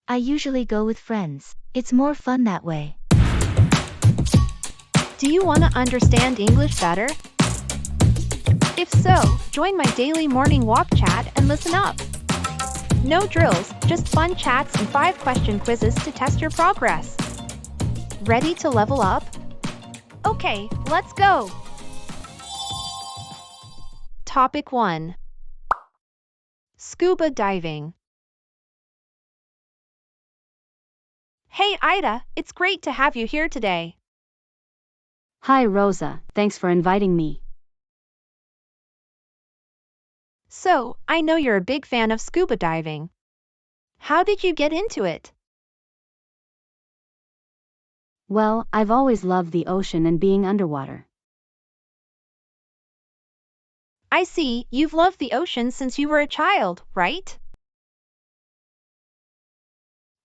I usually go with friends. It's more fun that way. Do you want to understand English better? If so, join my daily morning walk chat and listen up. No drills, just fun chats and 5-question quizzes to test your progress. Ready to level up? Okay, let's go! Topic 1. Scuba diving. Hey Ida, it's great to have you here today. Hi Rosa, thanks for inviting me. So, I know you're a big fan of scuba diving. How did you get into it? Well, I've always loved the ocean and being underwater. I see, you've loved the ocean since you were a child, right?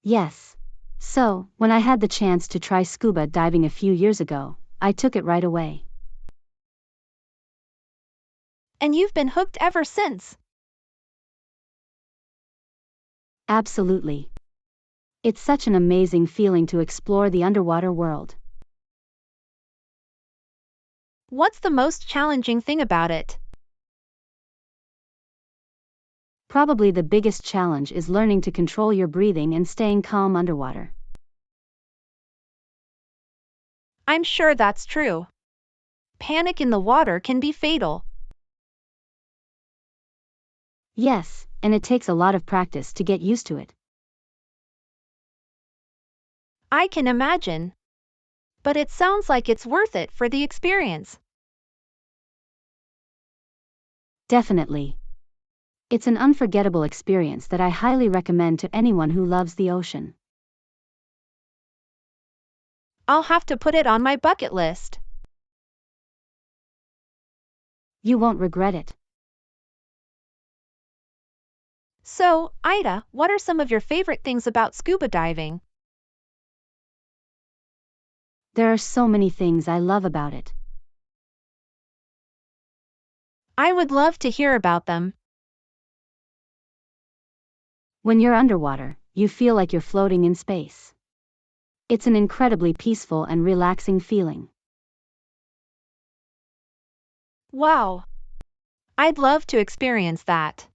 Yes. So, when I had the chance to try scuba diving a few years ago, I took it right away. And you've been hooked ever since? Absolutely. It's such an amazing feeling to explore the underwater world. What's the most challenging thing about it? Probably the biggest challenge is learning to control your breathing and staying calm underwater. I'm sure that's true. Panic in the water can be fatal. Yes, and it takes a lot of practice to get used to it. I can imagine. But it sounds like it's worth it for the experience. Definitely. It's an unforgettable experience that I highly recommend to anyone who loves the ocean. I'll have to put it on my bucket list. You won't regret it. So, Ida, what are some of your favorite things about scuba diving? There are so many things I love about it. I would love to hear about them. When you're underwater, you feel like you're floating in space. It's an incredibly peaceful and relaxing feeling. Wow! I'd love to experience that.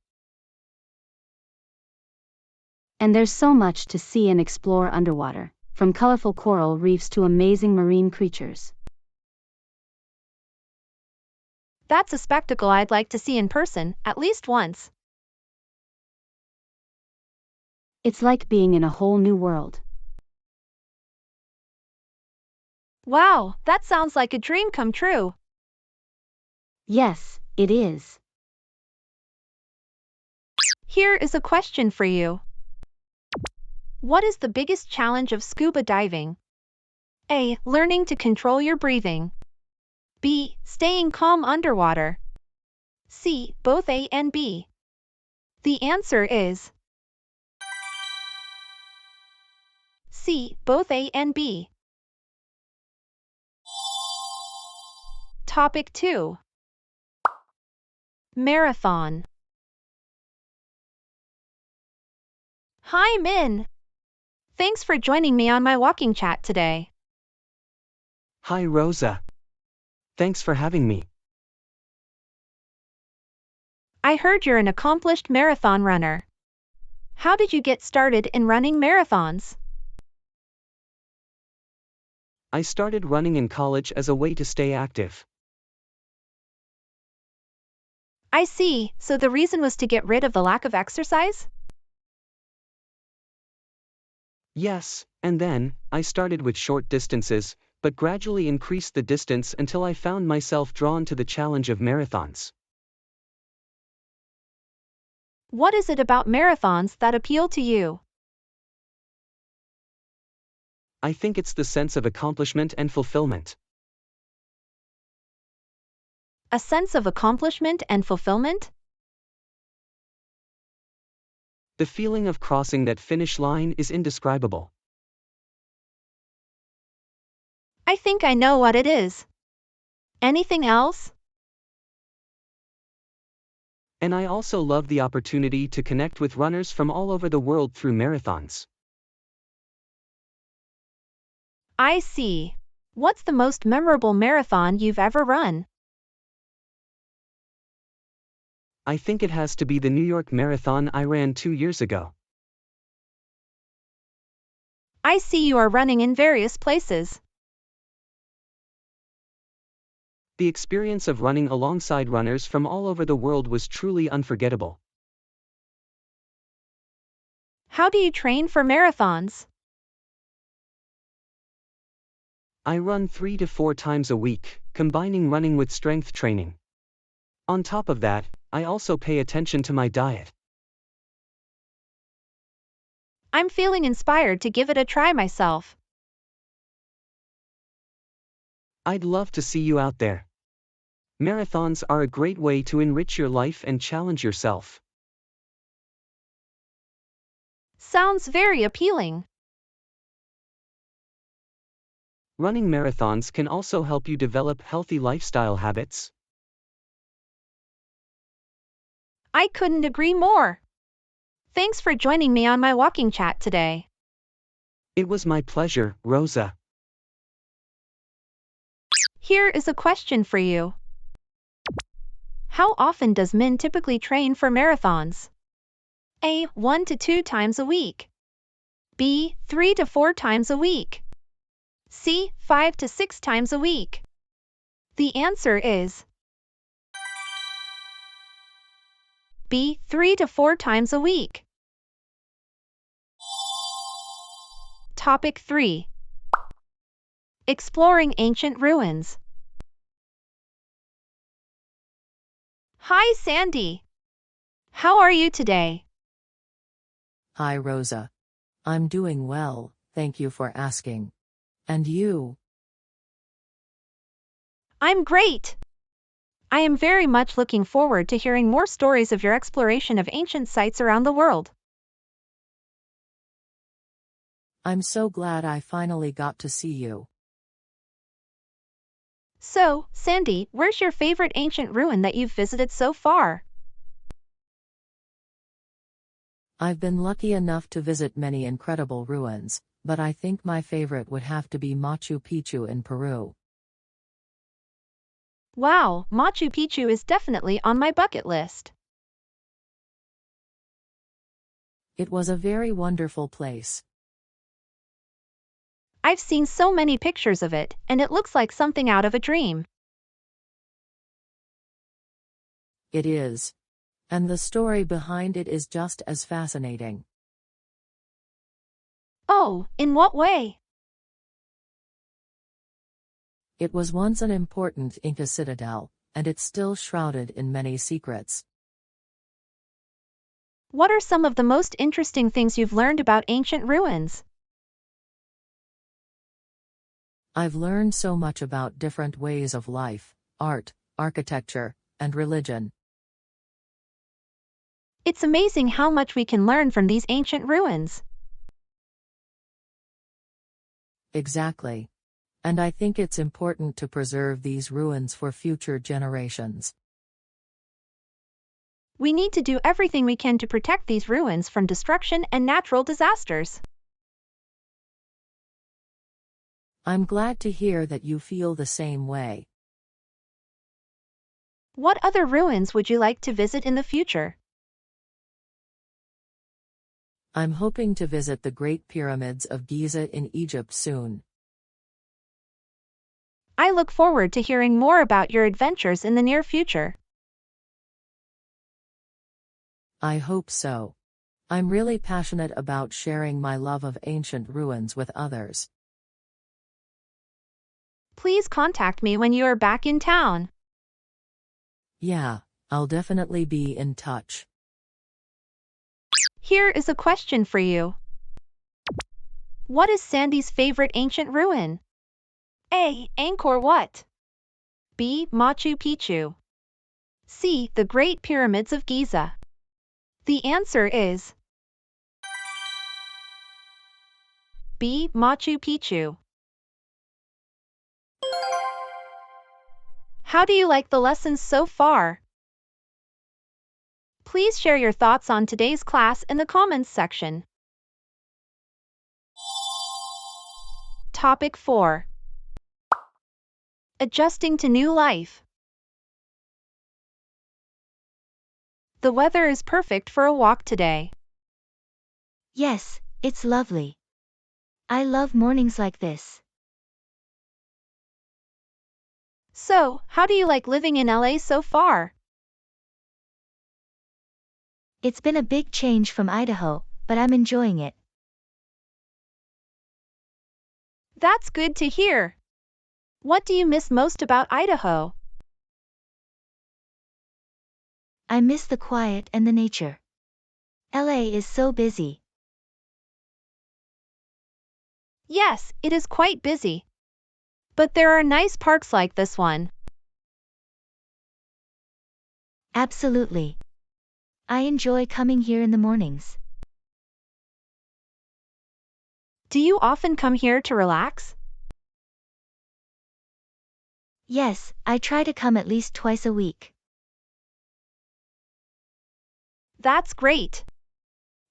And there's so much to see and explore underwater, from colorful coral reefs to amazing marine creatures. That's a spectacle I'd like to see in person, at least once. It's like being in a whole new world. Wow, that sounds like a dream come true. Yes, it is. Here is a question for you. What is the biggest challenge of scuba diving? A. Learning to control your breathing. B. Staying calm underwater. C. Both A and B. The answer is C. Both A and B. Topic 2. Marathon. Hi Min! Thanks for joining me on my walking chat today. Hi Rosa. Thanks for having me. I heard you're an accomplished marathon runner. How did you get started in running marathons? I started running in college as a way to stay active. I see, so the reason was to get rid of the lack of exercise? Yes, and then, I started with short distances, but gradually increased the distance until I found myself drawn to the challenge of marathons. What is it about marathons that appeal to you? I think it's the sense of accomplishment and fulfillment. A sense of accomplishment and fulfillment? The feeling of crossing that finish line is indescribable. I think I know what it is. Anything else? And I also love the opportunity to connect with runners from all over the world through marathons. I see. What's the most memorable marathon you've ever run? I think it has to be the New York Marathon I ran 2 years ago. I see you are running in various places. The experience of running alongside runners from all over the world was truly unforgettable. How do you train for marathons? I run 3 to 4 times a week, combining running with strength training. On top of that, I also pay attention to my diet. I'm feeling inspired to give it a try myself. I'd love to see you out there. Marathons are a great way to enrich your life and challenge yourself. Sounds very appealing. Running marathons can also help you develop healthy lifestyle habits. I couldn't agree more. Thanks for joining me on my walking chat today. It was my pleasure, Rosa. Here is a question for you. How often does Min typically train for marathons? A. 1 to 2 times a week. B. 3 to 4 times a week. C. 5 to 6 times a week. The answer is B. 3 to 4 times a week. Topic 3. Exploring ancient ruins. Hi, Sandy. How are you today? Hi, Rosa. I'm doing well, thank you for asking. And you? I'm great. I am very much looking forward to hearing more stories of your exploration of ancient sites around the world. I'm so glad I finally got to see you. So, Sandy, where's your favorite ancient ruin that you've visited so far? I've been lucky enough to visit many incredible ruins, but I think my favorite would have to be Machu Picchu in Peru. Wow, Machu Picchu is definitely on my bucket list. It was a very wonderful place. I've seen so many pictures of it, and it looks like something out of a dream. It is. And the story behind it is just as fascinating. Oh, in what way? It was once an important Inca citadel, and it's still shrouded in many secrets. What are some of the most interesting things you've learned about ancient ruins? I've learned so much about different ways of life, art, architecture, and religion. It's amazing how much we can learn from these ancient ruins. Exactly. And I think it's important to preserve these ruins for future generations. We need to do everything we can to protect these ruins from destruction and natural disasters. I'm glad to hear that you feel the same way. What other ruins would you like to visit in the future? I'm hoping to visit the Great Pyramids of Giza in Egypt soon. I look forward to hearing more about your adventures in the near future. I hope so. I'm really passionate about sharing my love of ancient ruins with others. Please contact me when you are back in town. Yeah, I'll definitely be in touch. Here is a question for you. What is Sandy's favorite ancient ruin? A. Angkor Wat. B. Machu Picchu. C. The Great Pyramids of Giza. The answer is B. Machu Picchu. How do you like the lessons so far? Please share your thoughts on today's class in the comments section. Topic 4. Adjusting to new life. The weather is perfect for a walk today. Yes, it's lovely. I love mornings like this. So, how do you like living in LA so far? It's been a big change from Idaho, but I'm enjoying it. That's good to hear. What do you miss most about Idaho? I miss the quiet and the nature. LA is so busy. Yes, it is quite busy. But there are nice parks like this one. Absolutely. I enjoy coming here in the mornings. Do you often come here to relax? Yes, I try to come at least twice a week. That's great.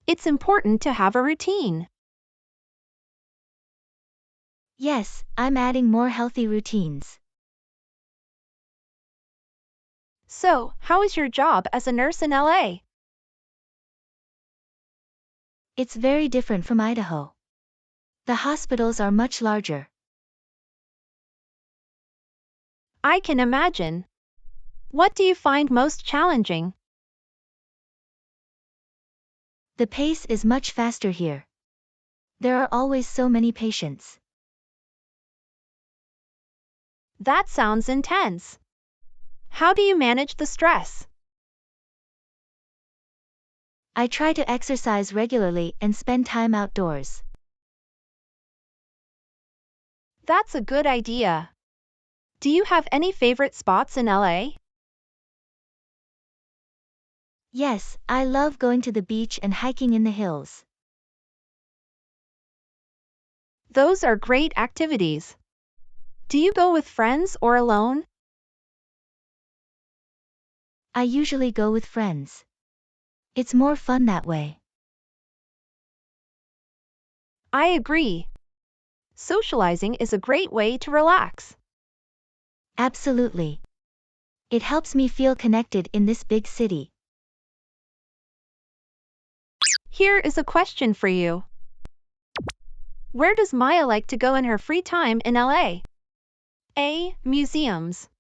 It's important to have a routine. Yes, I'm adding more healthy routines. So, how is your job as a nurse in LA? It's very different from Idaho. The hospitals are much larger. I can imagine. What do you find most challenging? The pace is much faster here. There are always so many patients. That sounds intense. How do you manage the stress? I try to exercise regularly and spend time outdoors. That's a good idea. Do you have any favorite spots in LA? Yes, I love going to the beach and hiking in the hills. Those are great activities. Do you go with friends or alone? I usually go with friends. It's more fun that way. I agree. Socializing is a great way to relax. Absolutely. It helps me feel connected in this big city. Here is a question for you. Where does Maya like to go in her free time in LA? A. Museums.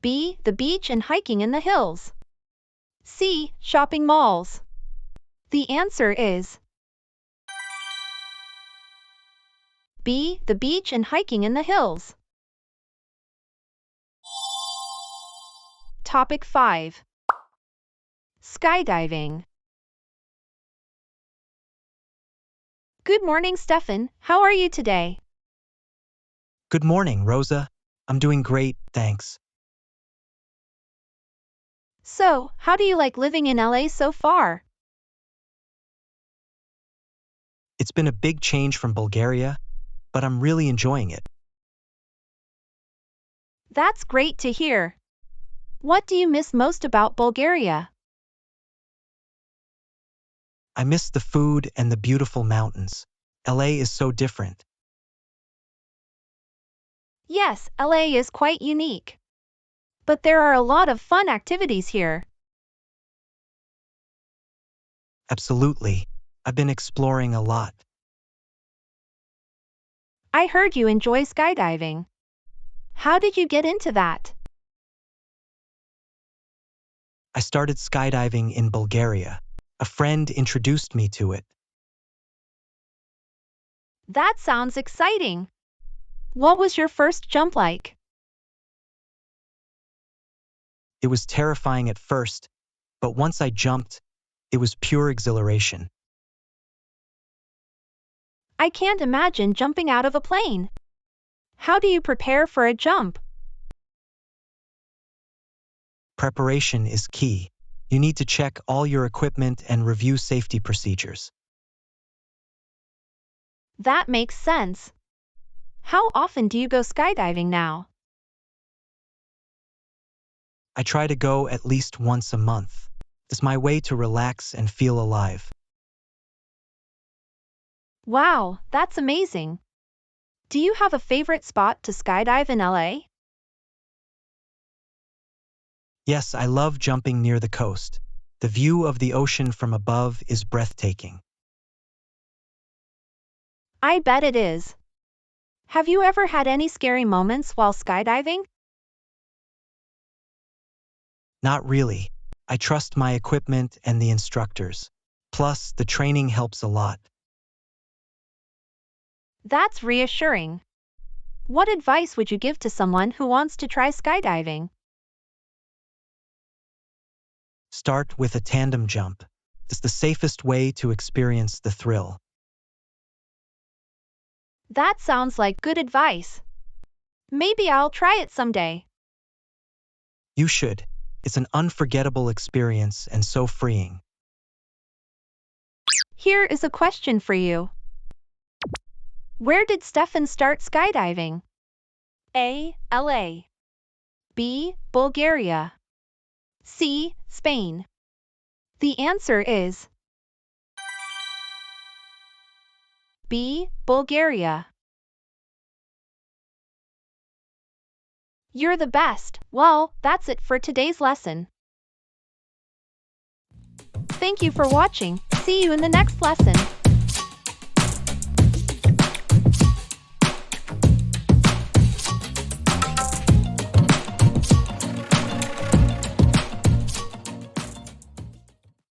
B. The beach and hiking in the hills. C. Shopping malls. The answer is B. The beach and hiking in the hills. Topic 5. Skydiving. Good morning, Stefan. How are you today? Good morning, Rosa. I'm doing great, thanks. So, how do you like living in LA so far? It's been a big change from Bulgaria, but I'm really enjoying it. That's great to hear. What do you miss most about Bulgaria? I miss the food and the beautiful mountains. LA is so different. Yes, LA is quite unique. But there are a lot of fun activities here. Absolutely. I've been exploring a lot. I heard you enjoy skydiving. How did you get into that? I started skydiving in Bulgaria. A friend introduced me to it. That sounds exciting. What was your first jump like? It was terrifying at first, but once I jumped, it was pure exhilaration. I can't imagine jumping out of a plane. How do you prepare for a jump? Preparation is key. You need to check all your equipment and review safety procedures. That makes sense. How often do you go skydiving now? I try to go at least once a month. It's my way to relax and feel alive. Wow, that's amazing. Do you have a favorite spot to skydive in LA? Yes, I love jumping near the coast. The view of the ocean from above is breathtaking. I bet it is. Have you ever had any scary moments while skydiving? Not really. I trust my equipment and the instructors. Plus, the training helps a lot. That's reassuring. What advice would you give to someone who wants to try skydiving? Start with a tandem jump. It's the safest way to experience the thrill. That sounds like good advice. Maybe I'll try it someday. You should. It's an unforgettable experience and so freeing. Here is a question for you. Where did Stefan start skydiving? A. LA. B. Bulgaria. C. Spain. The answer is B. Bulgaria. You're the best. Well, that's it for today's lesson. Thank you for watching. See you in the next lesson.